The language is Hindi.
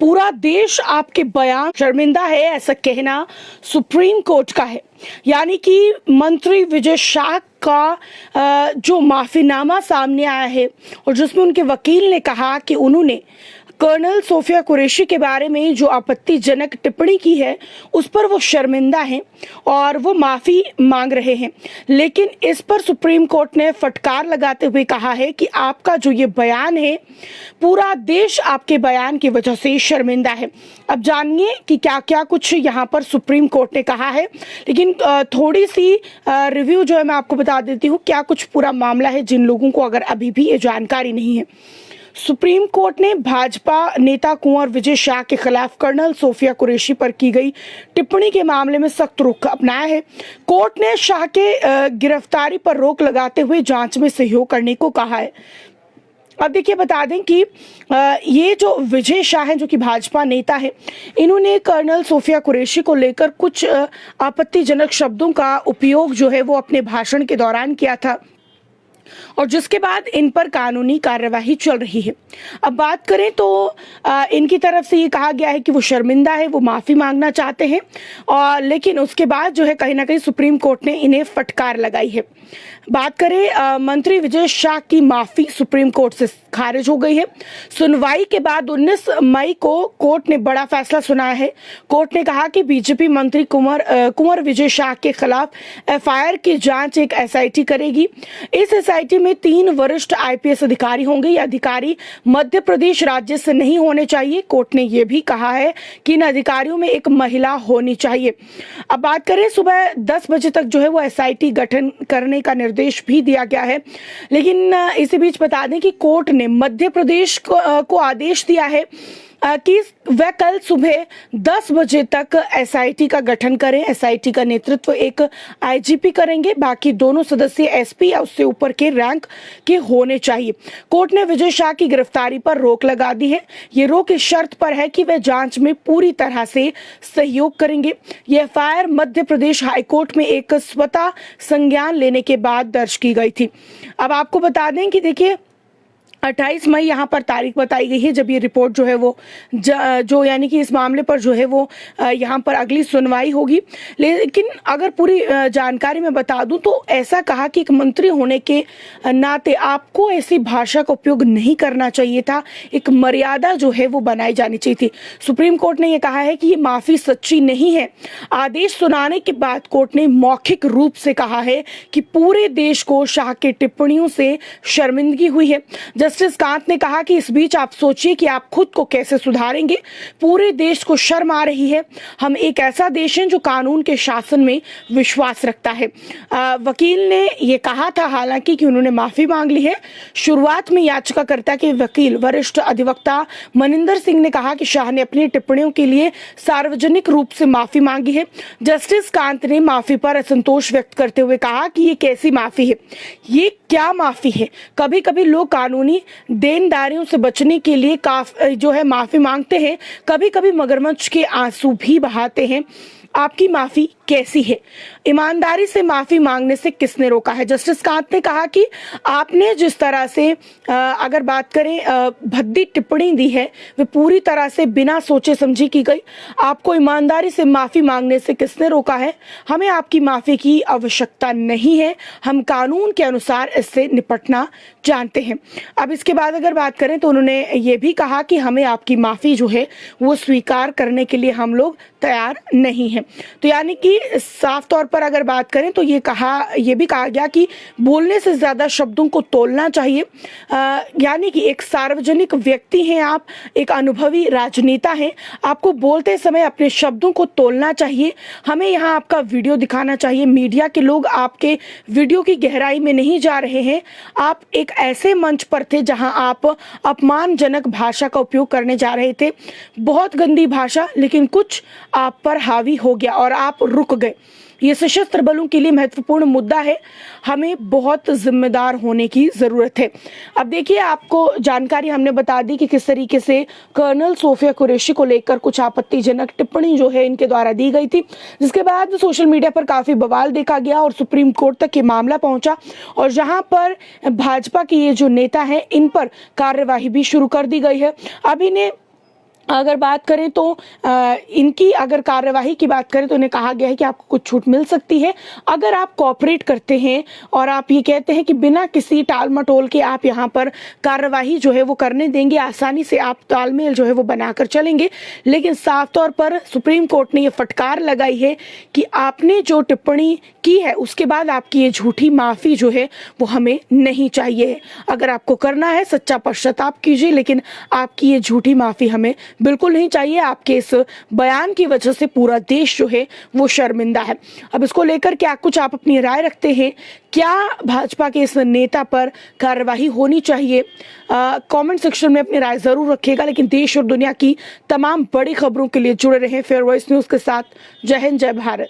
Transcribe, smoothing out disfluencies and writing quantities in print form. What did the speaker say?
पूरा देश आपके बयान शर्मिंदा है, ऐसा कहना सुप्रीम कोर्ट का है। यानी कि मंत्री विजय शाह का जो माफीनामा सामने आया है और जिसमें उनके वकील ने कहा कि उन्होंने कर्नल सोफिया कुरैशी के बारे में जो आपत्तिजनक टिप्पणी की है उस पर वो शर्मिंदा हैं और वो माफी मांग रहे हैं। लेकिन इस पर सुप्रीम कोर्ट ने फटकार लगाते हुए कहा है कि आपका जो ये बयान है, पूरा देश आपके बयान की वजह से शर्मिंदा है। अब जानिए कि क्या क्या कुछ यहाँ पर सुप्रीम कोर्ट ने कहा है, लेकिन थोड़ी सी रिव्यू जो है मैं आपको बता देती हूँ क्या कुछ पूरा मामला है, जिन लोगों को अगर अभी भी ये जानकारी नहीं है। सुप्रीम कोर्ट ने भाजपा नेता कुंवर विजय शाह के खिलाफ कर्नल सोफिया कुरैशी पर की गई टिप्पणी के मामले में सख्त रुख अपनाया है। कोर्ट ने शाह के गिरफ्तारी पर रोक लगाते हुए जांच में सहयोग करने को कहा है। अब देखिए, बता दें कि ये जो विजय शाह हैं, जो कि भाजपा नेता है, इन्होंने कर्नल सोफिया कुरैशी को लेकर कुछ आपत्तिजनक शब्दों का उपयोग जो है वो अपने भाषण के दौरान किया था और जिसके बाद इन पर कानूनी कार्यवाही चल रही है। अब बात करें तो इनकी तरफ से ये कहा गया है कि वो शर्मिंदा है, वो माफी मांगना चाहते हैं, और लेकिन उसके बाद जो है कहीं ना कहीं सुप्रीम कोर्ट ने इन्हें फटकार लगाई है। बात करें मंत्री विजय शाह की माफी सुप्रीम कोर्ट से खारिज हो गई है। सुनवाई के बाद 19 मई को कोर्ट ने बड़ा फैसला सुनाया है। कोर्ट ने कहा कि बीजेपी मंत्री कुंवर विजय शाह के खिलाफ एफआईआर की जांच एक एसआईटी करेगी। इस एसआईटी में 3 वरिष्ठ आईपीएस अधिकारी होंगे। ये अधिकारी मध्य प्रदेश राज्य से नहीं होने चाहिए। कोर्ट ने यह भी कहा है कि इन अधिकारियों में एक महिला होनी चाहिए। अब बात करें, सुबह 10 बजे तक जो है वो एसआईटी गठन करने का निर्देश भी दिया गया है। लेकिन इसी बीच बता दें कि कोर्ट ने मध्य प्रदेश को आदेश दिया है कि वह कल सुबह 10 बजे तक एसआईटी का गठन करें। एसआईटी का नेतृत्व एक आईजीपी करेंगे, बाकी दोनों सदस्य एसपी या उससे ऊपर के रैंक के होने चाहिए। कोर्ट ने विजय शाह की गिरफ्तारी पर रोक लगा दी है। ये रोक इस शर्त पर है कि वह जांच में पूरी तरह से सहयोग करेंगे। यह एफआईआर मध्य प्रदेश हाईकोर्ट में एक स्वतः संज्ञान लेने के बाद दर्ज की गई थी। अब आपको बता दें कि देखिए 28 मई यहाँ पर तारीख बताई गई है जब ये रिपोर्ट जो है वो जो यानी कि इस मामले पर जो है वो यहाँ पर अगली सुनवाई होगी। लेकिन अगर पूरी जानकारी मैं बता दूं तो ऐसा कहा कि एक मंत्री होने के नाते आपको ऐसी भाषा का उपयोग नहीं करना चाहिए था, एक मर्यादा जो है वो बनाई जानी चाहिए थी। सुप्रीम कोर्ट ने यह कहा है कि ये माफी सच्ची नहीं है। आदेश सुनाने के बाद कोर्ट ने मौखिक रूप से कहा है कि पूरे देश को शाह की टिप्पणियों से शर्मिंदगी हुई है। जस्टिस कांत ने कहा कि इस बीच आप सोचिए कि आप खुद को कैसे सुधारेंगे। पूरे देश को शर्म आ रही है। हम एक ऐसा देश है जो कानून के शासन में विश्वास रखता है। वकील ने यह कहा था हालांकि कि उन्होंने माफी मांग ली है। शुरुआत में याचिकाकर्ता के वकील वरिष्ठ अधिवक्ता मनिंदर सिंह ने कहा कि शाह ने अपनी टिप्पणियों के लिए सार्वजनिक रूप से माफी मांगी है। जस्टिस कांत ने माफी पर असंतोष व्यक्त करते हुए कहा कि ये कैसी माफी है, ये क्या माफी है। कभी कभी लोग कानूनी देनदारियों से बचने के लिए जो है माफी मांगते हैं, कभी कभी मगरमच्छ के आंसू भी बहाते हैं। आपकी माफी कैसी है? ईमानदारी से माफी मांगने से किसने रोका है? जस्टिस कांत ने कहा कि आपने जिस तरह से अगर बात करें भद्दी टिप्पणी दी है वे पूरी तरह से बिना सोचे समझी की गई। आपको ईमानदारी से माफी मांगने से किसने रोका है? हमें आपकी माफी की आवश्यकता नहीं है, हम कानून के अनुसार इससे निपटना जानते हैं। अब इसके बाद अगर बात करें तो उन्होंने ये भी कहा कि हमें आपकी माफी जो है वो स्वीकार करने के लिए हम लोग तैयार नहीं हैं। तो यानी कि साफ तौर पर अगर बात करें तो ये भी कहा गया कि बोलने से ज्यादा शब्दों को तोलना चाहिए। यानी कि एक सार्वजनिक व्यक्ति हैं आप, एक अनुभवी राजनेता हैं, आपको बोलते समय अपने शब्दों को तोलना चाहिए। हमें यहाँ आपका वीडियो दिखाना चाहिए। मीडिया के लोग आपके वीडियो की गहराई में नहीं जा रहे हैं। आप एक ऐसे मंच पर थे जहां आप अपमानजनक भाषा का उपयोग करने जा रहे थे, बहुत गंदी भाषा, लेकिन कुछ आप पर हावी हो गया और आप रुक गए। ये सशस्त्र बलों के लिए महत्वपूर्ण मुद्दा है, हमें बहुत जिम्मेदार होने की जरूरत है। अब देखिए, आपको जानकारी हमने बता दी कि किस तरीके से कर्नल सोफिया कुरैशी को लेकर कुछ आपत्तिजनक टिप्पणी जो है इनके द्वारा दी गई थी, जिसके बाद सोशल मीडिया पर काफी बवाल देखा गया और सुप्रीम कोर्ट तक ये मामला पहुंचा और जहां पर भाजपा के ये जो नेता हैं इन पर कार्यवाही भी शुरू कर दी गई है। अब इन्हें अगर बात करें तो इनकी अगर कार्यवाही की बात करें तो इन्हें कहा गया है कि आपको कुछ छूट मिल सकती है अगर आप कोऑपरेट करते हैं और आप ये कहते हैं कि बिना किसी टाल मटोल के आप यहाँ पर कार्यवाही जो है वो करने देंगे, आसानी से आप तालमेल जो है वो बनाकर चलेंगे। लेकिन साफ तौर पर सुप्रीम कोर्ट ने ये फटकार लगाई है कि आपने जो टिप्पणी की है उसके बाद आपकी ये झूठी माफ़ी जो है वो हमें नहीं चाहिए। अगर आपको करना है सच्चा पश्चाताप कीजिए, लेकिन आपकी ये झूठी माफ़ी हमें बिल्कुल नहीं चाहिए। आपके इस बयान की वजह से पूरा देश जो है वो शर्मिंदा है। अब इसको लेकर क्या कुछ आप अपनी राय रखते हैं? क्या भाजपा के इस नेता पर कार्रवाई होनी चाहिए? कमेंट सेक्शन में अपनी राय जरूर रखिएगा। लेकिन देश और दुनिया की तमाम बड़ी खबरों के लिए जुड़े रहें फेयर वॉइस न्यूज़ के साथ। जय हिंद, जय भारत।